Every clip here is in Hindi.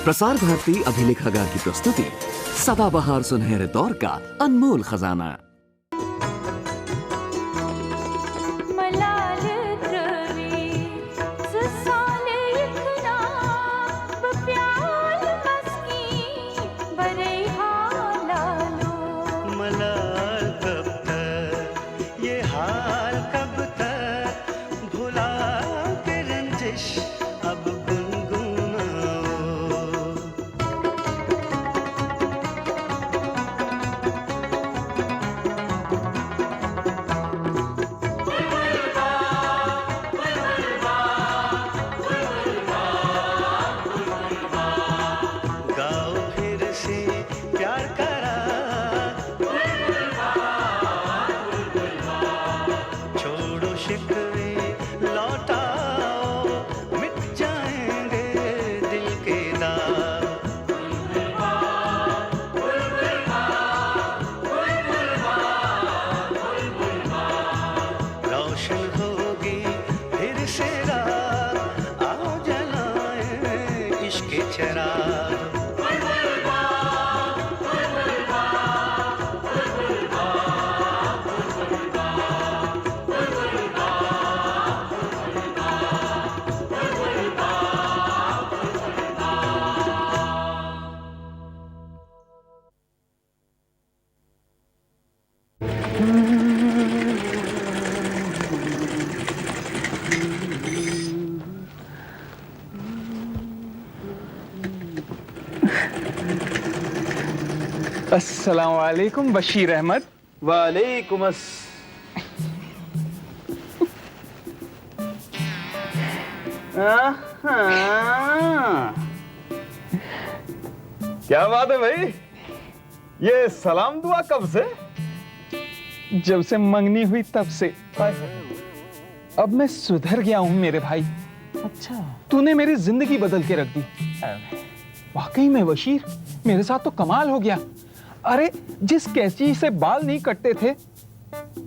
प्रसार भारती अभिलेखागार की प्रस्तुति सदाबहार सुनहरे दौर का अनमोल खजाना। अस्सलाम वालेकुम बशीर अहमद। वालेकुम क्या बात है भाई, ये सलाम दुआ कब से? जब से मंगनी हुई तब से। अब मैं सुधर गया हूं मेरे भाई। अच्छा, तूने मेरी जिंदगी बदल के रख दी। वाकई में बशीर, मेरे साथ तो कमाल हो गया। अरे जिस कैंची से बाल नहीं कटते थे,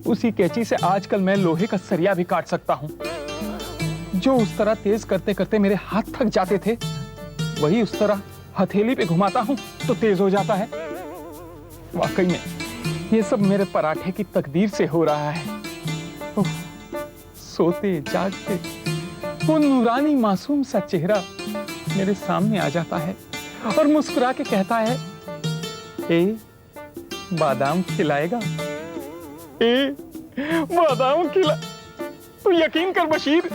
उसी कैंची से आजकल मैं लोहे का सरिया भी काट सकता हूं। जो उस तरह तेज करते करते मेरे हाथ थक जाते थे, वही उस तरह हथेली पे घुमाता हूं तो तेज हो जाता है। वाकई में ये सब मेरे पराठे की तकदीर से हो रहा है। सोते जागते वो नूरानी मासूम सा चेहरा मेरे सामने आ जाता है और मुस्कुरा के कहता है, ए बादाम खिलाएगा? ए बादाम खिला। तू यकीन कर बशीर,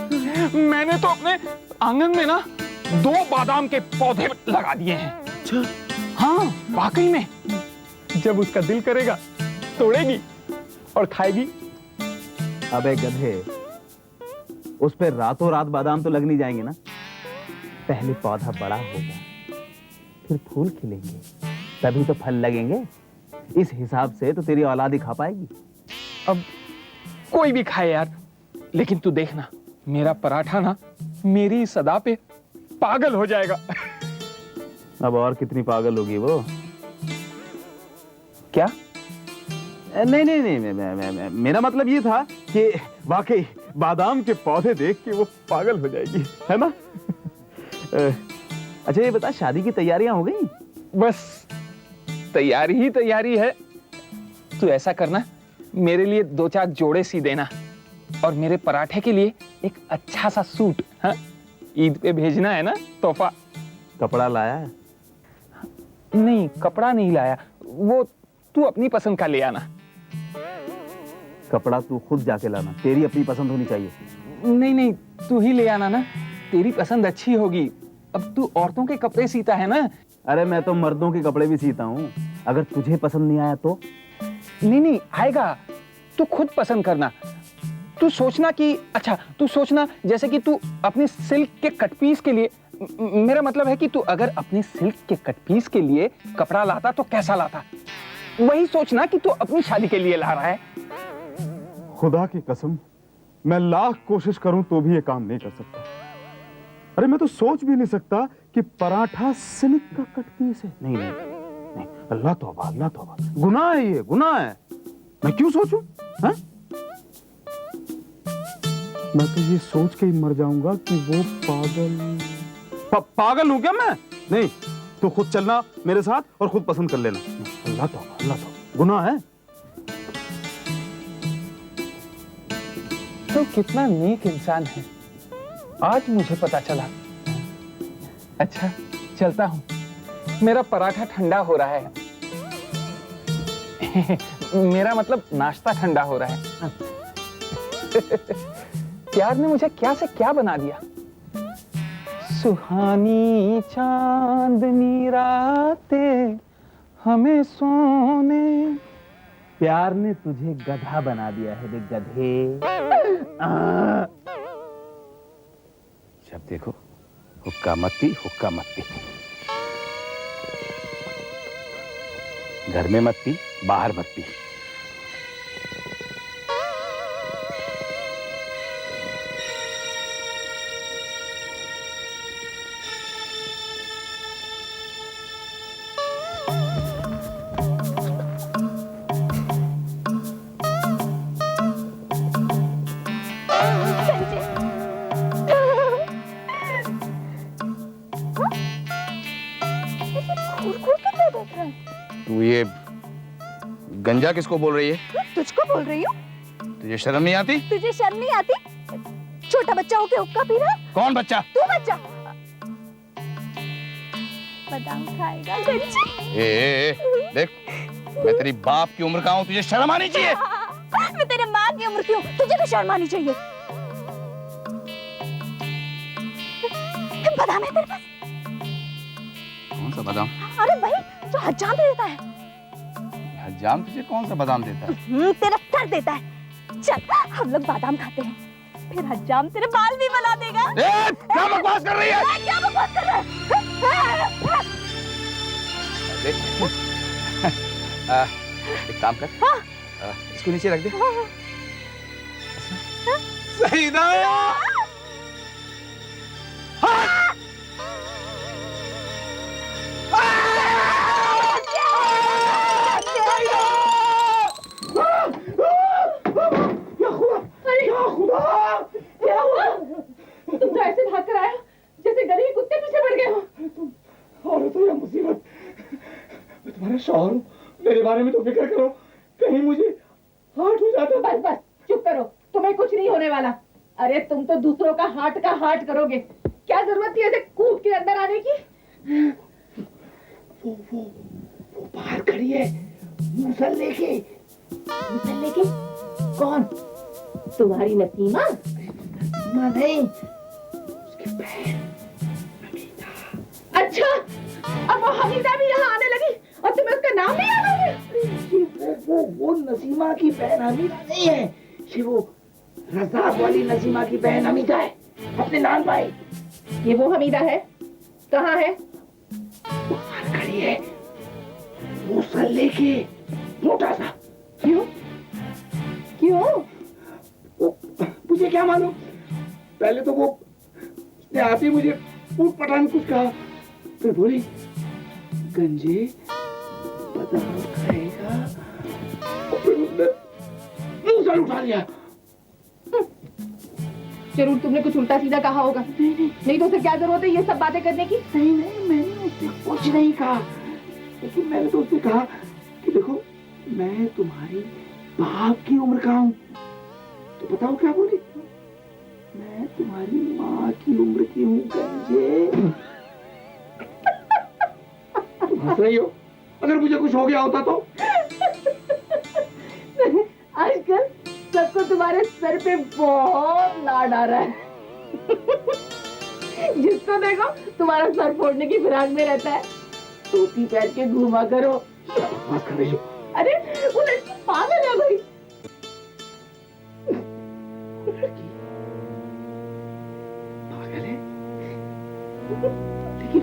मैंने तो अपने आंगन में ना 2 बादाम के पौधे लगा दिए हैं। अच्छा, हाँ वाकई में। जब उसका दिल करेगा तोड़ेगी और खाएगी। अबे गधे, उस पे रातों रात बादाम तो लग नहीं जाएंगे ना। पहले पौधा बड़ा होगा, फिर फूल खिलेंगे, तभी तो फल लगेंगे। इस हिसाब से तो तेरी औलाद ही खा पाएगी। अब कोई भी खाए यार, लेकिन तू देखना, मेरा पराठा ना मेरी सदा पे पागल हो जाएगा। अब और कितनी पागल होगी वो? क्या? नहीं नहीं नहीं, मेरा मतलब ये था कि वाकई बादाम के पौधे देख के वो पागल हो जाएगी, है ना? अच्छा ये बता, शादी की तैयारियां हो गई? बस तैयारी ही तैयारी है। तू ऐसा करना, मेरे लिए 2-4 जोड़े सी देना और मेरे पराठे के लिए एक अच्छा सा सूट, हाँ? ईद पे भेजना है ना तोहफा। कपड़ा लाया है? नहीं, कपड़ा नहीं लाया, वो तू अपनी पसंद का ले आना। कपड़ा तू खुद जाके लाना, तेरी अपनी पसंद होनी चाहिए। नहीं नहीं, तू ही ले आना ना, तेरी पसंद अच्छी होगी। अब तू औरतों के कपड़े सीता है ना। अरे मैं तो मर्दों के कपड़े भी सीता हूँ, अगर तुझे पसंद नहीं आया तो? नहीं आएगा, तू खुद पसंद करना। तू सोचना कि अच्छा, तू सोचना जैसे कि तू अपने सिल्क के कट पीस के लिए, मेरा मतलब है कि तू अगर अपने सिल्क के कट पीस के लिए कपड़ा लाता तो कैसा लाता, वही सोचना कि तू अपनी शादी के लिए ला रहा है। खुदा की कसम, मैं लाख कोशिश करूं तो भी ये काम नहीं कर सकता। अरे मैं तो सोच भी नहीं सकता कि पराठा सिल्क का कट पीस है। नहीं नहीं नहीं, अल्लाह तौबा, अल्लाह तौबा, गुनाह है ये, गुनाह है। मैं क्यों सोचूं? हाँ? मैं तो ये सोच के ही मर जाऊंगा कि वो पागल पागल हूं क्या मैं? नहीं, तो खुद चलना मेरे साथ और खुद पसंद कर लेना। अल्लाह तो गुनाह है। तो कितना नेक इंसान है, आज मुझे पता चला। अच्छा चलता हूँ, मेरा पराठा ठंडा हो रहा है। मेरा मतलब नाश्ता ठंडा हो रहा है। प्यार ने मुझे क्या से क्या बना दिया। सुहानी चांदनी रातें हमें सोने। प्यार ने तुझे गधा बना दिया है रे गधे। जब देखो हुक्का मत पी, हुक्का मत पी। घर में मत पी, बाहर मत पी। तू ये गंजा किसको बोल रही है? तुझको बोल रही हूँ। तुझे शर्म नहीं आती? तुझे शर्म नहीं आती? छोटा बच्चा होके हुक्का पी रहा है? कौन बच्चा? तू बच्चा। बादाम खाएगा गंजी? देख, मैं तेरी बाप की उम्र का हूँ, तुझे शर्म आनी चाहिए। मैं तेरे माँ की उम्र की हूँ, तुझे भी शर्म आनी चाहिए। बादाम है तेरे पास? कौन सा बादाम? अरे भाई जो हजाम दे देता है। हजाम तुझे कौन सा बादाम देता है? तेरा सर देता है। चल हम लोग बादाम खाते हैं, फिर हजाम तेरे बाल भी बना देगा। क्या बकवास कर रही है? क्या बकवास कर रहा है? एक काम कर, इसको नीचे रख दे। सईदा! तुम तो ऐसे भाग कर आए हो जैसे गली के कुत्ते पीछे पड़ गए हो। और तो यह मुसीबत, मैं तुम्हारा शौहर हूँ, मेरे बारे में तो फिक्र करो, कहीं मुझे हार्ट हो जाता। बस बस चुप करो, तुम्हें कुछ नहीं होने वाला। अरे तुम तो दूसरों का हार्ट करोगे, क्या जरूरत थी ऐसे कूद के अंदर आने की? वो बाहर खड़ी है, मूसल लेके। मुसल्ले के? कौन? तुम्हारी नसीमा? नसीमा नहीं, उसकी बहन हमीदा। अच्छा, अब वो हमीदा भी यहाँ आने लगी और तुम्हें उसका नाम नहीं याद होगा? वो नसीमा की बहन हमीदा नहीं है, ये वो रज़ाक वाली नसीमा की बहन हमीदा है, अपने नान भाई। ये वो हमीदा है? कहाँ है? बाहर खड़ी है, मूसल लेके, मोटा सा। क्यों? क्यों? मुझे क्या मालूम, पहले तो वो उसने आते ही मुझे ऊट पटांग कुछ कहा, फिर बोली गंजे बादाम खाएगा, और फिर उसने मूसल उठा लिया। जरूर तुमने कुछ उल्टा सीधा कहा होगा। नहीं तो उसे क्या जरूरत है ये सब बातें करने की? नहीं, मैंने उससे कुछ नहीं कहा, लेकिन मैंने तो उससे कहा कि देखो मैं तुम्हारी बाप की उम्र का हूँ। तो बताओ क्या बोली? मैं तुम्हारी माँ की उम्र की हूँ गंजे। तुम हंस रही हो, अगर मुझे कुछ हो गया होता तो? आजकल सबको तुम्हारे सर पे बहुत लाड आ रहा है। जिसको देखो तुम्हारा सर फोड़ने की फिराक में रहता है, टोपी पहन के घूमा करो। बात कर रही हो? अरे वो लड़की पागल है भाई। पागल है, लेकिन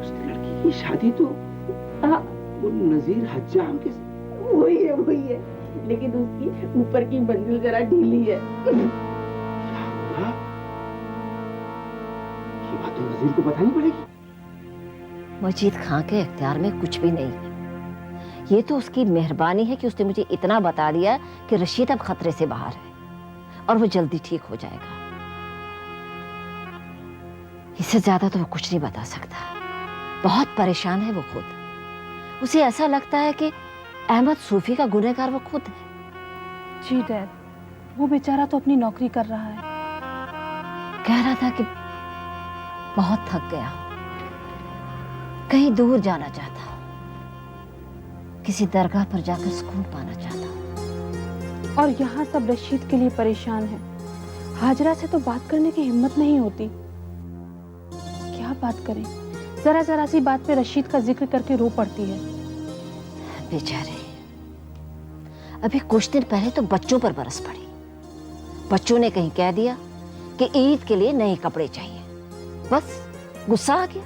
उस लड़की की शादी तो वो नजीर हज्जाम के साथ। वही है, लेकिन उसकी ऊपर की मंजिल जरा ढीली है। क्या हुआ? ये बात तो नजीर को बतानी पड़ेगी। मजीद खां के इख्तियार में कुछ भी नहीं है। ये तो उसकी मेहरबानी है कि उसने मुझे इतना बता दिया कि रशीद अब खतरे से बाहर है और वो जल्दी ठीक हो जाएगा। इससे ज्यादा तो वो कुछ नहीं बता सकता। बहुत परेशान है वो खुद। उसे ऐसा लगता है कि अहमद सूफी का गुनहगार वो खुद है। जी डैड, वो बेचारा तो अपनी नौकरी कर रहा है। कह रहा था कि बहुत थक गया, कहीं दूर जाना चाहता, किसी दरगाह पर जाकर सुकून पाना चाहता। और यहाँ सब रशीद के लिए परेशान है। हाजरा से तो बात करने की हिम्मत नहीं होती। क्या बात करें, जरा जरा सी बात पे रशीद का जिक्र करके रो पड़ती है। बेचारे, अभी कुछ दिन पहले तो बच्चों पर बरस पड़ी। बच्चों ने कहीं कह दिया कि ईद के लिए नए कपड़े चाहिए, बस गुस्सा आ गया।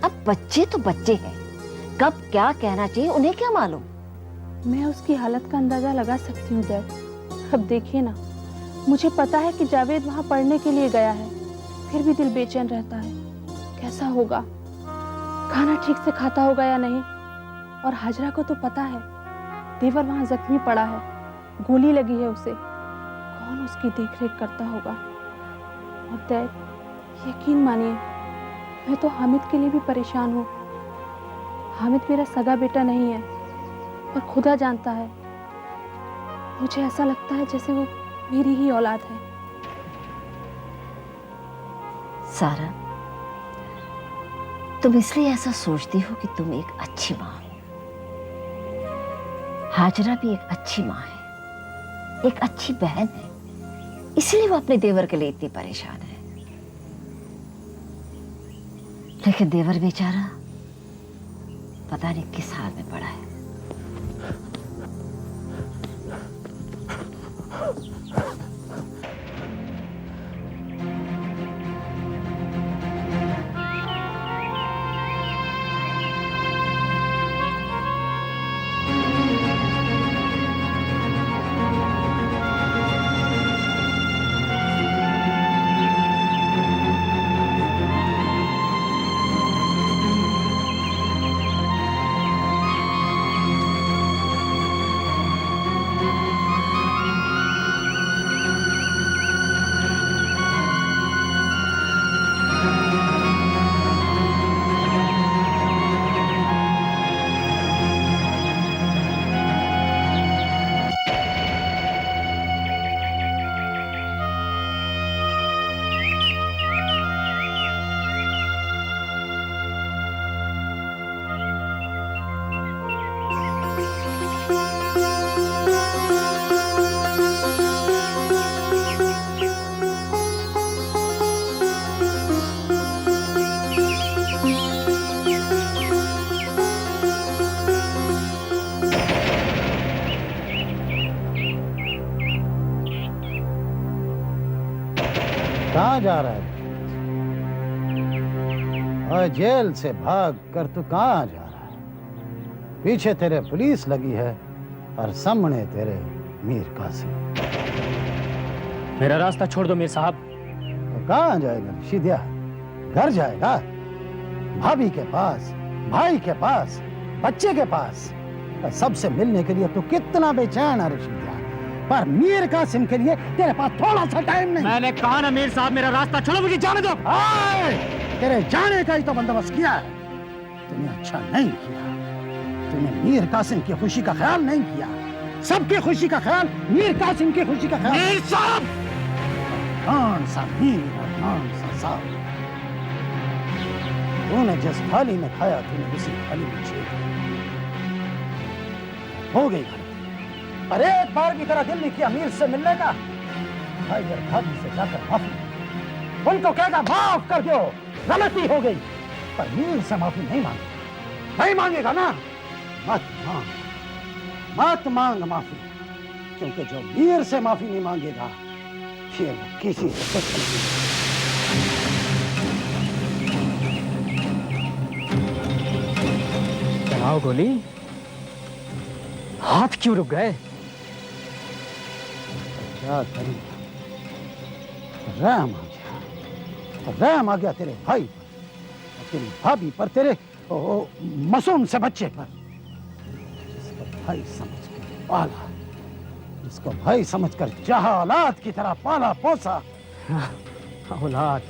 अब बच्चे तो बच्चे हैं, कब क्या कहना चाहिए उन्हें क्या मालूम। मैं उसकी हालत का अंदाजा लगा सकती हूँ डैड। अब देखिए ना, मुझे पता है कि जावेद वहां पढ़ने के लिए गया है, फिर भी दिल बेचैन रहता है। कैसा होगा, खाना ठीक से खाता होगा या नहीं। और हाजरा को तो पता है देवर वहां जख्मी पड़ा है, गोली लगी है उसे। कौन उसकी देखरेख करता होगा। और डैड, यकीन मानिए, मैं तो हामिद के लिए भी परेशान हूँ। हामिद मेरा सगा बेटा नहीं है, और खुदा जानता है, मुझे ऐसा लगता है जैसे वो मेरी ही औलाद है। सारा, तुम इसलिए ऐसा सोचती हो कि तुम एक अच्छी माँ हो। हाजरा भी एक अच्छी माँ है, एक अच्छी बहन है, इसलिए वो अपने देवर के लिए इतनी परेशान है। लेकिन देवर बेचारा पता नहीं किस हाल में पड़ा है। कहाँ जा रहा है? और जेल से भाग कर तू कहाँ जा रहा है? पीछे तेरे पुलिस लगी है और सामने तेरे मीर कासिम। मेरा रास्ता छोड़ दो मीर साहब। तो कहाँ जाएगा रशीदिया? घर जाएगा? भाभी के पास, भाई के पास, बच्चे के पास। सबसे मिलने के लिए तू कितना बेचैन है रशीदिया, पर मीर कासिम के लिए तेरे पास थोड़ा सा टाइम नहीं। मैंने कहा ना मीर साहब, मेरा रास्ता छोड़ो, मुझे जाने दो। तेरे जाने का ही तो बंदोबस्त किया है। तूने अच्छा नहीं किया, तूने मीर कासिम की खुशी का ख्याल नहीं किया। सबकी खुशी का ख्याल, मीर कासिम की खुशी का ख्याल। मीर साहब! कौन सा मीर और कौन सा साहब? तूने जिस थाली में खाया, तूने उसी थाली में छेद हो गई। पर एक बार की तरह दिल नहीं किया मीर से मिलने का। भाई और भाभी से जाकर माफी, उनको कहना माफ कर दो, गलती हो गई। पर मीर से माफी नहीं मांगी, नहीं मांगेगा ना? मत मांग माफी, क्योंकि जो मीर से माफी नहीं मांगेगा फिर वो किसी से कुछ नहीं। चलाओ गोली। हाथ क्यों रुक गए? क्या करूं? रहम आ गया, रहम आ गया तेरे भाई पर, तेरी भाभी पर, तेरे मासूम से बच्चे पर, जिसको भाई समझकर पाला, जिसको भाई समझकर चाहा, औलाद की तरह पाला पोसा। औलाद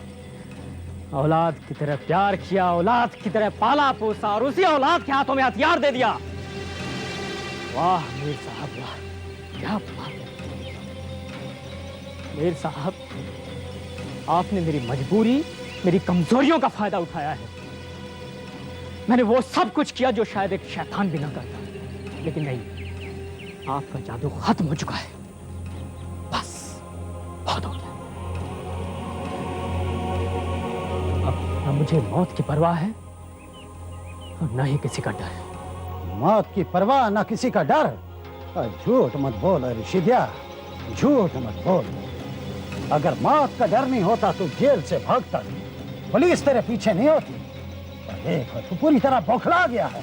औलाद की तरह प्यार किया, औलाद की तरह पाला पोसा और उसी औलाद के हाथों में हथियार दे दिया। वाह मीर साहब वाह, क्या बात है। मीर साहब, आपने मेरी मजबूरी, मेरी कमजोरियों का फायदा उठाया है। मैंने वो सब कुछ किया जो शायद एक शैतान भी ना करता, लेकिन नहीं, आपका जादू खत्म हो चुका है। बस बहुत हो गया। अब न मुझे मौत की परवाह है और न ही किसी का डर। मौत की परवाह ना किसी का डर? झूठ मत बोल ऋषिद्या, झूठ मत बोल। अगर मौत का डर नहीं होता तो जेल से भागता नहीं, पुलिस तेरे पीछे नहीं होती। और देख, तू पूरी तरह बौखला गया है।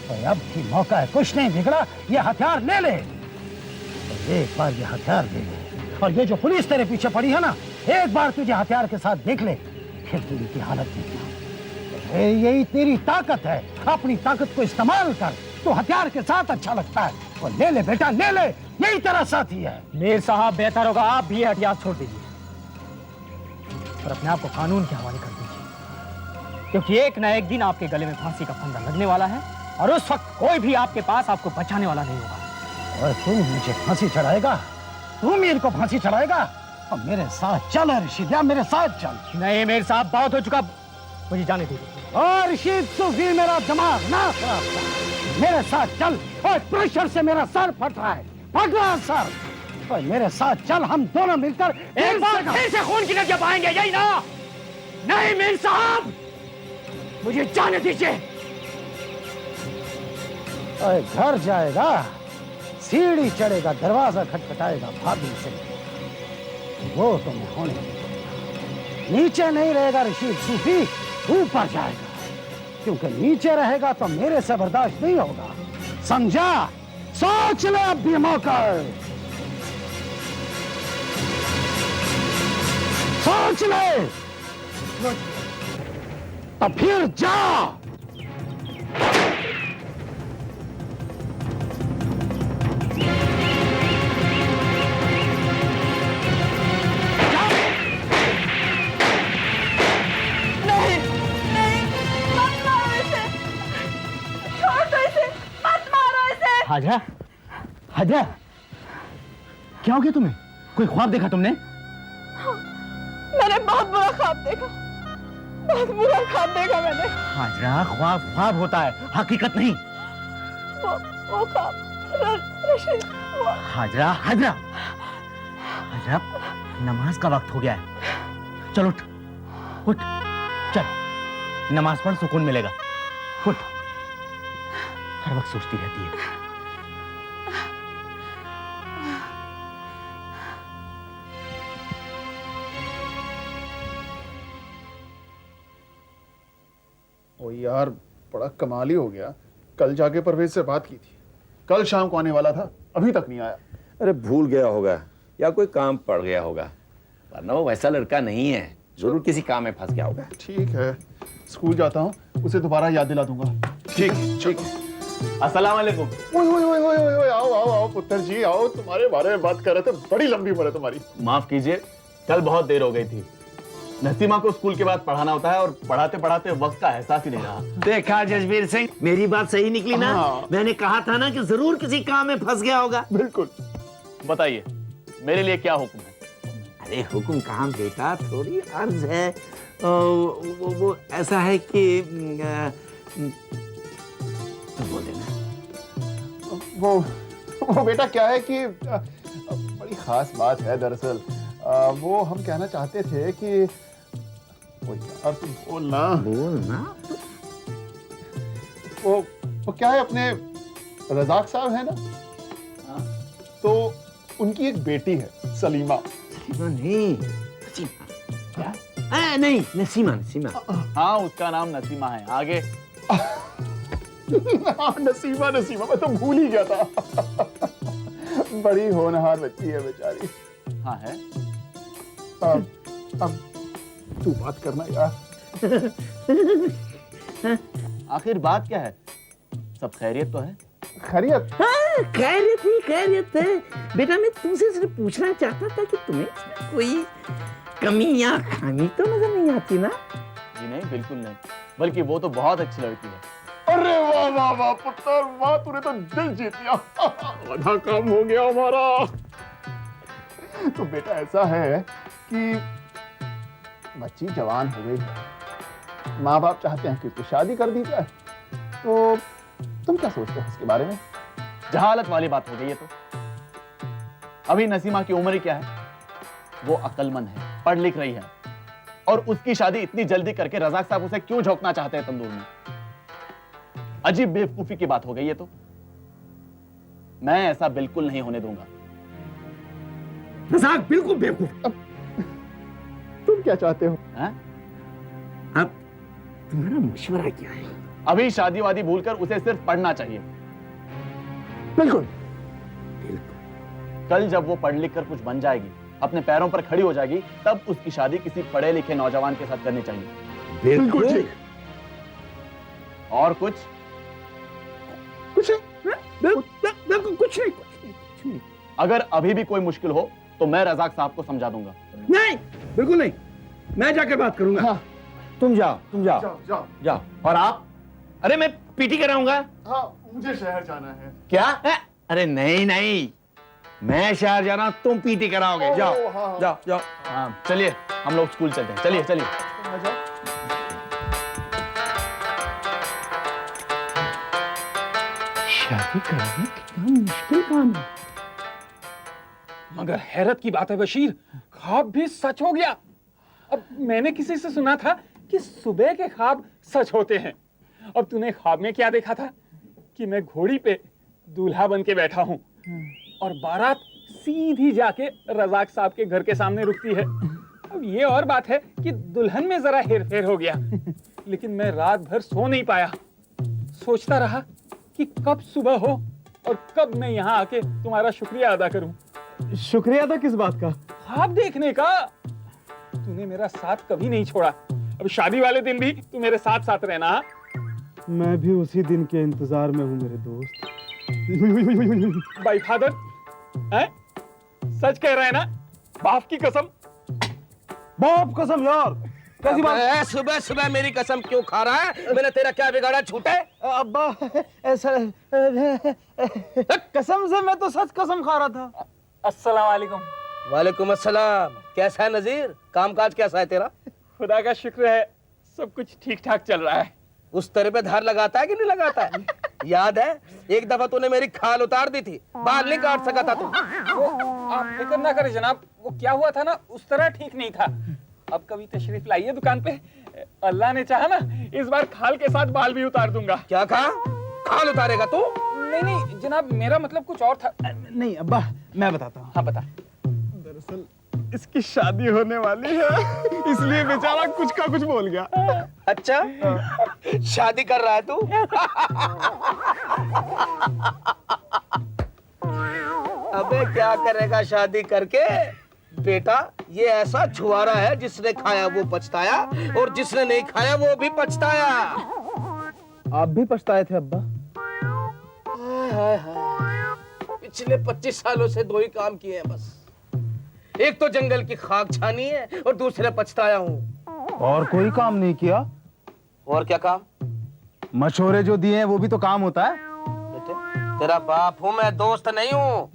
तो अब भी मौका है, कुछ नहीं बिगड़ा, ये हथियार ले ले। तो एक बार ये हथियार ले ले, और ये जो पुलिस तेरे पीछे पड़ी है ना, एक बार तुझे हथियार के साथ देख ले, फिर तू इनकी हालत देखना। यही तेरी ताकत है, अपनी ताकत को इस्तेमाल कर। तो हथियार के साथ अच्छा लगता है, और ले ले बेटा ले ले, यही तेरा साथी है। मीर साहब, बेहतर होगा आप भी ये हथियार छोड़ दीजिए और अपने आप को कानून के हवाले कर दीजिए, क्योंकि एक न एक दिन आपके गले में फांसी का फंदा लगने वाला है और उस वक्त कोई भी आपके पास आपको बचाने वाला नहीं होगा। और तू मुझे फांसी चढ़ाएगा? तू मेरे को फांसी चढ़ाएगा? और मेरे साथ चल ऋषिद्या, मेरे साथ चल। नहीं मीर साहब, बहुत हो चुका, मुझे जाने दीजिए। और ऋषि, तू भी मेरा दिमाग ना खराब कर, मेरे साथ चल। और प्रेशर से मेरा सर फट रहा है, फट रहा है सर। और मेरे साथ चल, हम दोनों मिलकर एक बार फिर से खून की नदियां बहाएंगे, यही ना? नहीं मीर साहब, मुझे जाने दीजिए। घर जाएगा, सीढ़ी चढ़ेगा, दरवाजा खटखटाएगा भाभी से, वो तो मैं होने दूंगा। नीचे नहीं रहेगा ऋषि, तू भी ऊपर जाएगा, क्योंकि नीचे रहेगा तो मेरे से बर्दाश्त नहीं होगा। समझा? सोच ले अब भी मौका, सोच ले, तो फिर जा। हाजरा, हाजरा, क्या हो गया तुम्हें? कोई ख्वाब देखा तुमने? मैंने बहुत बुरा ख्वाब देखा, बहुत बुरा ख्वाब देखा मैंने। हाजरा, ख्वाब ख्वाब होता है, हकीकत नहीं। वो ख्वाब रशीद, हाजरा, हाजरा, हाजरा, नमाज का वक्त हो गया है। चल उठ, उठ, चल, नमाज पढ़, सुकून मिलेगा। उठ। हर वक्त सोचती रहती है। ओ यार, बड़ा कमाल ही हो गया। कल जाके परवेज से बात की थी, कल शाम को आने वाला था, अभी तक नहीं आया। अरे भूल गया होगा या कोई काम पड़ गया होगा, वरना वो वैसा लड़का नहीं है, जरूर किसी काम में फंस गया होगा। ठीक है, स्कूल जाता हूँ, उसे दोबारा याद दिला दूंगा। ठीक है, ठीक है। अस्सलाम वालेकुम। ओए ओए ओए ओए ओए, आओ आओ आओ पुत्र जी, आओ, तुम्हारे बारे में बात कर रहे थे, बड़ी लंबी उम्र है तुम्हारी। माफ कीजिए, कल बहुत देर हो गई थी। नसीमा को स्कूल के बाद पढ़ाना होता है और पढ़ाते पढ़ाते वक्त का एहसास ही नहीं रहा। देखा जसबीर सिंह, मेरी बात सही निकली ना? मैंने कहा था ना कि जरूर किसी काम में फंस गया होगा। बिल्कुल। बताइए, मेरे लिए क्या हुक्म है? अरे हुक्म कहाँ बेटा, थोड़ी अर्ज है। वो ऐसा है कि बोल देना। वो बेटा क्या है कि बड़ी खास बात है दरअसल। वो हम कहना चाहते थे कि वो यार तुम बोलना वो क्या है, अपने रजाक साहब है ना, तो उनकी एक बेटी है सलीमा। सलीमा नहीं, क्या? नहीं, नसीमा, नसीमा। हाँ, उसका नाम नसीमा है। आगे? नसीमा, नसीमा, मैं तो भूल ही गया था। बड़ी होनहार बच्ची है बेचारी। हाँ है। अब तू बात करना यार। आखिर बात क्या है? सब खैरियत तो है? खैरियत? हाँ, खैरियत है। बेटा मैं तुमसे सिर्फ पूछना चाहता था कि तुम्हें कोई कमी या खामी तो नजर नहीं आती ना? जी नहीं, बिल्कुल नहीं, बल्कि वो तो बहुत अच्छी लड़की है। अरे वाह वाह वाह पुत्र, वाह तूने तो दिल जीत लिया। आधा काम हो गया हमारा। तो बेटा ऐसा है कि बच्ची जवान हो गई है, माँ बाप चाहते हैं कि उसकी शादी कर दी जाए, तो तुम क्या सोचते हो इसके बारे में? जहालत वाली बात हो गई है। तो अभी नसीमा की उम्र ही क्या है, वो अक्लमंद है, पढ़ लिख रही है, और उसकी शादी इतनी जल्दी करके रजाक साहब उसे क्यों झोंकना चाहते हैं तंदूर में? अजीब बेवकूफी की बात हो गई है। तो मैं ऐसा बिल्कुल नहीं होने दूंगा। रज़ाक बिल्कुल बेवकूफ। तुम क्या चाहते हो? अब तुम्हारा मशवरा क्या है? अभी शादी वादी भूलकर उसे सिर्फ पढ़ना चाहिए। बिल्कुल। कल जब वो पढ़ लिख कर कुछ बन जाएगी, अपने पैरों पर खड़ी हो जाएगी, तब उसकी शादी किसी पढ़े लिखे नौजवान के साथ करनी चाहिए। बिल्कुल ठीक। और कुछ? कुछ नहीं, कुछ नहीं। अगर अभी भी कोई मुश्किल हो तो मैं रजाक साहब को समझा दूंगा। नहीं, बिल्कुल नहीं, मैं जाके बात करूंगा। हाँ। तुम जाओ। जाओ। और आप? अरे मैं पीटी कराऊंगा। हाँ, मुझे शहर जाना है। क्या? अरे नहीं, मैं शहर जाना, तुम पीटी कराओगे। जाओ। जाओ। हाँ, चलिए हम लोग स्कूल चलते हैं। चलिए। शादी करना कितना मुश्किल काम है, मगर हैरत की बात है बशीर, ख्वाब भी सच हो गया। अब मैंने किसी से सुना था कि सुबह के ख्वाब सच होते हैं। अब तूने ख्वाब में क्या देखा था? कि मैं घोड़ी पे दूल्हा बन के बैठा हूं और बारात सीधी जाके रजाक साहब के घर के सामने रुकती है। अब ये और बात है कि दुल्हन में जरा हेर फेर हो गया, लेकिन मैं रात भर सो नहीं पाया। सोचता रहा कि कब सुबह हो और कब मैं यहाँ आके तुम्हारा शुक्रिया अदा करूं। शुक्रिया था किस बात का? ख्वाब देखने का। तूने मेरा साथ कभी नहीं छोड़ा, अब शादी वाले दिन भी तू मेरे साथ साथ रहना। मैं भी उसी दिन के इंतजार में हूँ मेरे दोस्त। भाई फादर, हैं? सच कह रहा है ना? बाप की कसम। बाप कसम यार, कैसी बात? सुबह मेरी कसम क्यों खा रहा है? मैंने तेरा क्या बिगाड़ा छूटे? अब्बा ऐसा कसम से मैं तो सच कसम खा रहा था। अस्सलाम वालेकुम। वालेकुम अस्सलाम। कैसा है नजीर? कामकाज कैसा है तेरा? खुदा का शुक्र है, सब कुछ ठीक ठाक चल रहा है। उस तरह पे धार लगाता है कि नहीं लगाता है? याद है एक दफा तूने मेरी खाल उतार दी थी, बाल नहीं काट सका था तू। वो आप फिक्र ना करें जनाब, वो क्या हुआ था ना, उस तरह ठीक नहीं था। अब कभी तशरीफ लाइए दुकान पे, अल्लाह ने चाहा ना इस बार खाल के साथ बाल भी उतार दूंगा। क्या कहा? खाल उतारेगा तू? नहीं जनाब, मेरा मतलब कुछ और था। नहीं अब्बा, मैं बताता हूँ। हाँ बता। दरअसल इसकी शादी होने वाली है, इसलिए बेचारा कुछ का कुछ बोल गया। अच्छा, शादी कर रहा है तू? अबे क्या करेगा शादी करके? बेटा ये ऐसा छुआरा है, जिसने खाया वो पछताया और जिसने नहीं खाया वो भी पछताया। आप भी पछताए थे अब्बा? हाय हाय, पिछले 25 सालों से दो ही काम किए हैं बस। एक तो जंगल की खाक छानी है और दूसरे पछताया हूँ। और कोई काम नहीं किया? और क्या काम? मशवरे जो दिए हैं वो भी तो काम होता है। बेटे तेरा बाप हूँ मैं, दोस्त नहीं हूँ।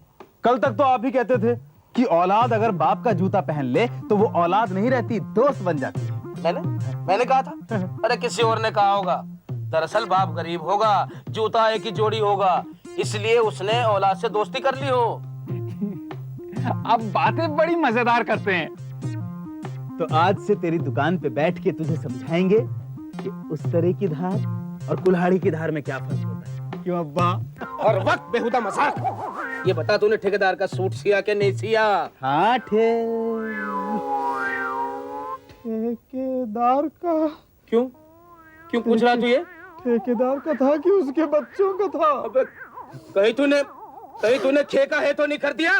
कल तक तो आप ही कहते थे कि औलाद अगर बाप का जूता पहन ले तो वो औलाद नहीं रहती, दोस्त बन जाती है। मैंने कहा था? अरे किसी और ने कहा होगा। दरअसल बाप गरीब होगा, जूता एक ही जोड़ी होगा, इसलिए उसने औलाद से दोस्ती कर ली हो। आप बातें बड़ी मजेदार करते हैं। तो आज से तेरी दुकान पे बैठ के तुझे समझाएंगे कि उस तरह की धार और कुल्हाड़ी की धार में क्या फर्क होता है। क्यों अब्बा? और वक्त बेहुदा मजाक। ये बता तूने ठेकेदार का सूट सिया कि नहीं सिया? हाँ ठेकेदार का? क्यों पूछ रहा तू ये? ठेकेदार का था कि उसके बच्चों का था? अबे कहीं तूने ठेका है तो नहीं कर दिया?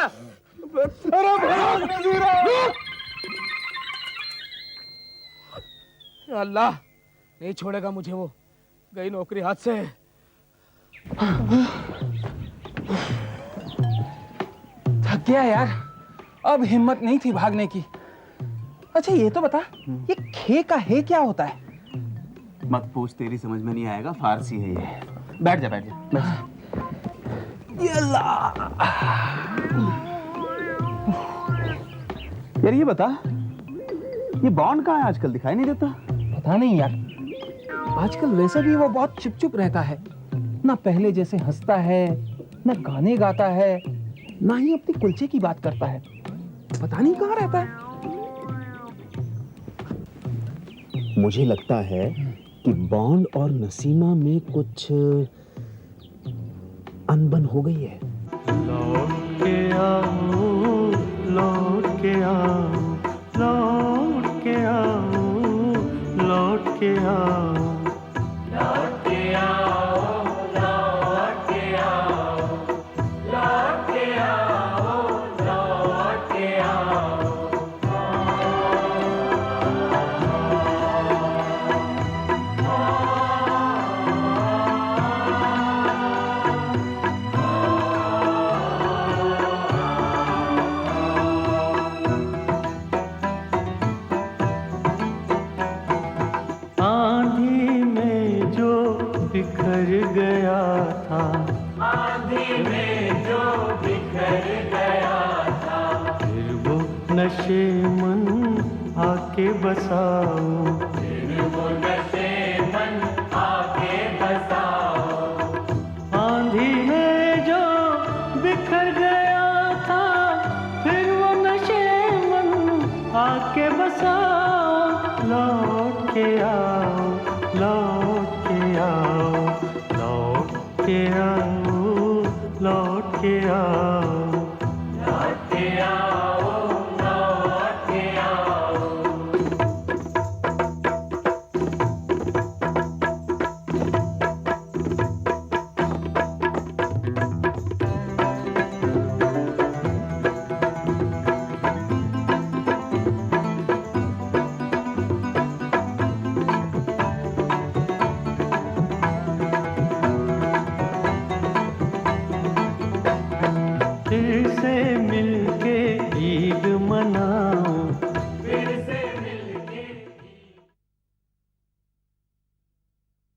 अरे भाग नजीरा! अल्लाह नहीं छोड़ेगा मुझे, वो गई नौकरी हाथ से। थक गया यार, अब हिम्मत नहीं थी भागने की। अच्छा ये तो बता, ये खे का हे क्या होता है? मत पूछ, तेरी समझ में नहीं आएगा, फारसी है ये। बैठ जा, बैठ जा, बैठ जा। ये अल्लाह। यार ये बता, ये बॉन्ड कहाँ है आजकल, दिखाई नहीं देता? पता नहीं यार, आजकल वैसे भी वो बहुत चुप चुप रहता है, ना पहले जैसे हंसता है, ना गाने गाता है, ना ही अपनी कुलचे की बात करता है। पता नहीं कहाँ रहता है। मुझे लगता है कि बॉन्ड और नसीमा में कुछ अनबन हो गई है। लौट के आओ, लौट के आओ, लौट के आओ, लौट के आओ, लौट के आओ, लौट के आओ, लौट के आओ, लौट के आओ। आंधी में जो बिखर गया था, आंधी में जो बिखर गया था, फिर वो नशे मन आके बसाओ, फिर वो नशे मन आके बसाओ। आंधी में जो बिखर गया था, फिर वो नशे मन आके बसाओ, लौट के आ